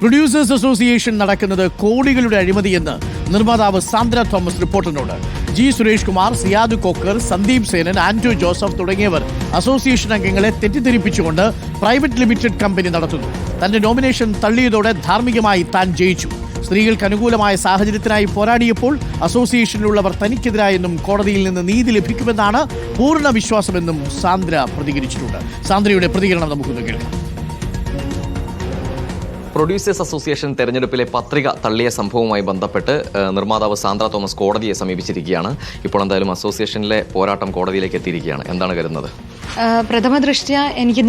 Producers association നടക്കുന്നത് കോടികളുടെ അഴിമതിയെന്ന് നിർമ്മാതാവ് സാന്ദ്ര തോമസ് റിപ്പോർട്ടറിനോട്. ജി സുരേഷ് കുമാർ, സിയാദ് കോക്കർ, സന്ദീപ് സേനൻ, ആന്റോ ജോസഫ് തുടങ്ങിയവർ അസോസിയേഷൻ അംഗങ്ങളെ തെറ്റിദ്ധരിപ്പിച്ചുകൊണ്ട് പ്രൈവറ്റ് ലിമിറ്റഡ് കമ്പനി നടത്തുന്നു. തന്റെ നോമിനേഷൻ തള്ളിയതോടെ ധാർമ്മികമായി താൻ ജയിച്ചു. സ്ത്രീകൾക്ക് അനുകൂലമായ സാഹചര്യത്തിനായി പോരാടിയപ്പോൾ അസോസിയേഷനിലുള്ളവർ തനിക്കെതിരായെന്നും കോടതിയിൽ നിന്ന് നീതി ലഭിക്കുമെന്നാണ് പൂർണ്ണ വിശ്വാസമെന്നും സാന്ദ്ര പ്രതികരിച്ചിട്ടുണ്ട്. സാന്ദ്രയുടെ പ്രതികരണം നമുക്കൊന്ന് കേൾക്കാം. പ്രൊഡ്യൂസേഴ്സ് അസോസിയേഷൻ തെരഞ്ഞെടുപ്പിലെ പത്രിക തള്ളിയ സംഭവവുമായി ബന്ധപ്പെട്ട് നിർമ്മാതാവ് സാന്ദ്ര തോമസ് കോടതിയെ സമീപിച്ചിരിക്കുകയാണ്. ഇപ്പോൾ എന്തായാലും അസോസിയേഷനിലെ പോരാട്ടം കോടതിയിലേക്ക് എത്തിയിരിക്കുകയാണ്. എന്താണ് കരുതുന്നത്? പ്രഥമ ദൃഷ്ട്യാ എനിക്ക്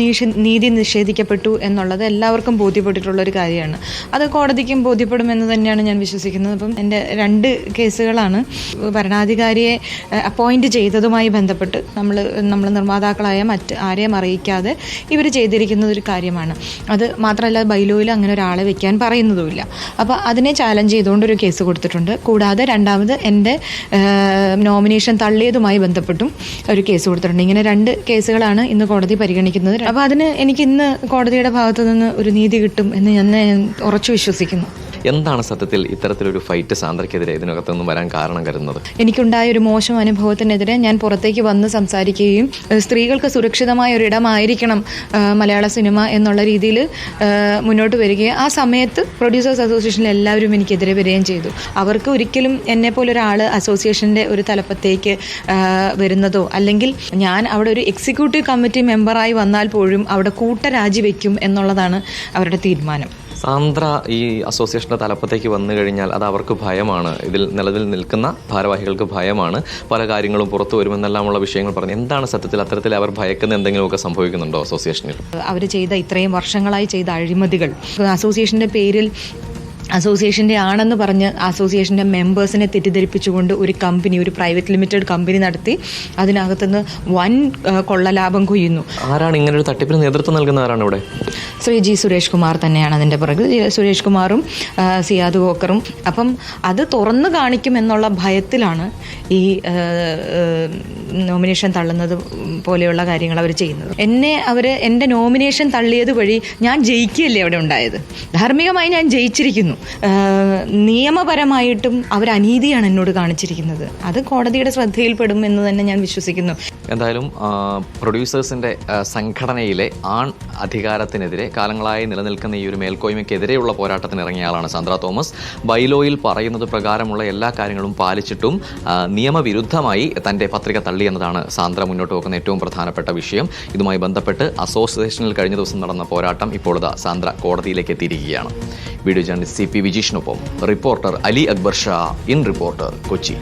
നീതി നിഷേധിക്കപ്പെട്ടു എന്നുള്ളത് എല്ലാവർക്കും ബോധ്യപ്പെട്ടിട്ടുള്ളൊരു കാര്യമാണ്. അത് കോടതിക്കും ബോധ്യപ്പെടുമെന്ന് തന്നെയാണ് ഞാൻ വിശ്വസിക്കുന്നത്. അപ്പം എൻ്റെ 2 കേസുകളാണ്. ഭരണാധികാരിയെ അപ്പോയിൻറ്റ് ചെയ്തതുമായി ബന്ധപ്പെട്ട് നമ്മൾ നിർമ്മാതാക്കളായ മറ്റ് ആരെയും അറിയിക്കാതെ ഇവർ ചെയ്തിരിക്കുന്ന ഒരു കാര്യമാണ്. അത് മാത്രമല്ല, ബൈലോയിൽ അങ്ങനെ ഒരാളെ വെക്കാൻ പറയുന്നതുമില്ല. അപ്പോൾ അതിനെ ചാലഞ്ച് ചെയ്തുകൊണ്ടൊരു കേസ് കൊടുത്തിട്ടുണ്ട്. കൂടാതെ രണ്ടാമത് എൻ്റെ നോമിനേഷൻ തള്ളിയതുമായി ബന്ധപ്പെട്ടും ഒരു കേസ് കൊടുത്തിട്ടുണ്ട്. ഇങ്ങനെ 2 കേസുകളാണ് ഇന്ന് കോടതി പരിഗണിക്കുന്നത്. അപ്പോൾ അതിന് എനിക്ക് ഇന്ന് കോടതിയുടെ ഭാഗത്തു നിന്ന് ഒരു നീതി കിട്ടും എന്ന് ഞാൻ ഉറച്ചു വിശ്വസിക്കുന്നു. എന്താണ് സത്യത്തിൽ ഇത്തരത്തിലൊരു ഫൈറ്റ് സാന്ദ്രയ്ക്കെതിരെ ഇതിനകത്തൊന്നും വരാൻ കാരണം കരുതുന്നത്? എനിക്കുണ്ടായ ഒരു മോശം അനുഭവത്തിനെതിരെ ഞാൻ പുറത്തേക്ക് വന്ന് സംസാരിക്കുകയും സ്ത്രീകൾക്ക് സുരക്ഷിതമായ ഒരിടമായിരിക്കണം മലയാള സിനിമ എന്നുള്ള രീതിയിൽ മുന്നോട്ട് വരികയും ആ സമയത്ത് പ്രൊഡ്യൂസേഴ്സ് അസോസിയേഷനിൽ എല്ലാവരും എനിക്കെതിരെ വരികയും ചെയ്തു. അവർക്ക് ഒരിക്കലും എന്നെപ്പോലൊരാൾ അസോസിയേഷൻ്റെ ഒരു തലപ്പത്തേക്ക് വരുന്നതോ അല്ലെങ്കിൽ ഞാൻ അവിടെ ഒരു എക്സിക്യൂട്ടീവ് കമ്മിറ്റി മെമ്പറായി വന്നാൽ പോലും അവിടെ കൂട്ടരാജി വയ്ക്കും എന്നുള്ളതാണ് അവരുടെ തീരുമാനം. സാന്ദ്ര ഈ അസോസിയേഷൻ്റെ തലപ്പത്തേക്ക് വന്നു കഴിഞ്ഞാൽ അത് അവർക്ക് ഭയമാണ്. ഇതിൽ നിലവിൽ നിൽക്കുന്ന ഭാരവാഹികൾക്ക് ഭയമാണ്. പല കാര്യങ്ങളും പുറത്തു വരുമെന്നെല്ലാമുള്ള വിഷയങ്ങൾ പറഞ്ഞു. എന്താണ് സത്യത്തിൽ അത്തരത്തിൽ അവർ ഭയക്കുന്ന എന്തെങ്കിലുമൊക്കെ സംഭവിക്കുന്നുണ്ടോ അസോസിയേഷനിൽ? അവർ ചെയ്ത ഇത്രയും വർഷങ്ങളായി ചെയ്ത അഴിമതികൾ, അസോസിയേഷൻ്റെ പേരിൽ അസോസിയേഷൻ്റെ ആണെന്ന് പറഞ്ഞ് അസോസിയേഷൻ്റെ മെമ്പേഴ്സിനെ തെറ്റിദ്ധരിപ്പിച്ചുകൊണ്ട് ഒരു കമ്പനി, ഒരു പ്രൈവറ്റ് ലിമിറ്റഡ് കമ്പനി നടത്തി അതിനകത്തുനിന്ന് വൻ കൊള്ളലാഭം കൊയ്യുന്നു. ആരാണ് ഇങ്ങനെ ഒരു തട്ടിപ്പിന് നേതൃത്വം നൽകുന്ന? ആരാണ് ഇവിടെ? ശ്രീ ജി സുരേഷ് കുമാർ തന്നെയാണ് അതിൻ്റെ പുറകിൽ. സുരേഷ് കുമാറും സിയാദ് കോക്കറും. അപ്പം അത് തുറന്നു കാണിക്കുമെന്നുള്ള ഭയത്തിലാണ് ഈ നോമിനേഷൻ തള്ളുന്നത് പോലെയുള്ള കാര്യങ്ങൾ അവർ ചെയ്യുന്നത്. എൻ്റെ നോമിനേഷൻ തള്ളിയത് വഴി ഞാൻ ജയിക്കുകയല്ലേ അവിടെ ഉണ്ടായത്. ധാർമ്മികമായി ഞാൻ ജയിച്ചിരിക്കുന്നു. നിയമപരമായിട്ടും അവർ അനീതിയാണ് എന്നോട് കാണിച്ചിരിക്കുന്നത്. അത് കോടതിയുടെ ശ്രദ്ധയിൽപ്പെടും എന്ന് തന്നെ ഞാൻ വിശ്വസിക്കുന്നു. എന്തായാലും പ്രൊഡ്യൂസേഴ്സിൻ്റെ സംഘടനയിലെ ആൺ അധികാരത്തിനെതിരെ കാലങ്ങളായി നിലനിൽക്കുന്ന ഈ ഒരു മേൽക്കോയ്മയ്ക്കെതിരെയുള്ള പോരാട്ടത്തിന് ഇറങ്ങിയ ആളാണ് സാന്ദ്ര തോമസ്. ബൈലോയിൽ പറയുന്നത് പ്രകാരമുള്ള എല്ലാ കാര്യങ്ങളും പാലിച്ചിട്ടും നിയമവിരുദ്ധമായി തൻ്റെ പത്രിക തള്ളി എന്നതാണ് സാന്ദ്ര മുന്നോട്ട് വെക്കുന്ന ഏറ്റവും പ്രധാനപ്പെട്ട വിഷയം. ഇതുമായി ബന്ധപ്പെട്ട് അസോസിയേഷനിൽ കഴിഞ്ഞ ദിവസം നടന്ന പോരാട്ടം ഇപ്പോൾ സാന്ദ്ര കോടതിയിലേക്ക് എത്തിയിരിക്കുകയാണ്. വീഡിയോ ജേർണലിസ്റ്റ് CP വിജീഷിനൊപ്പം reporter Ali Akbar Shah, in reporter, Kochi.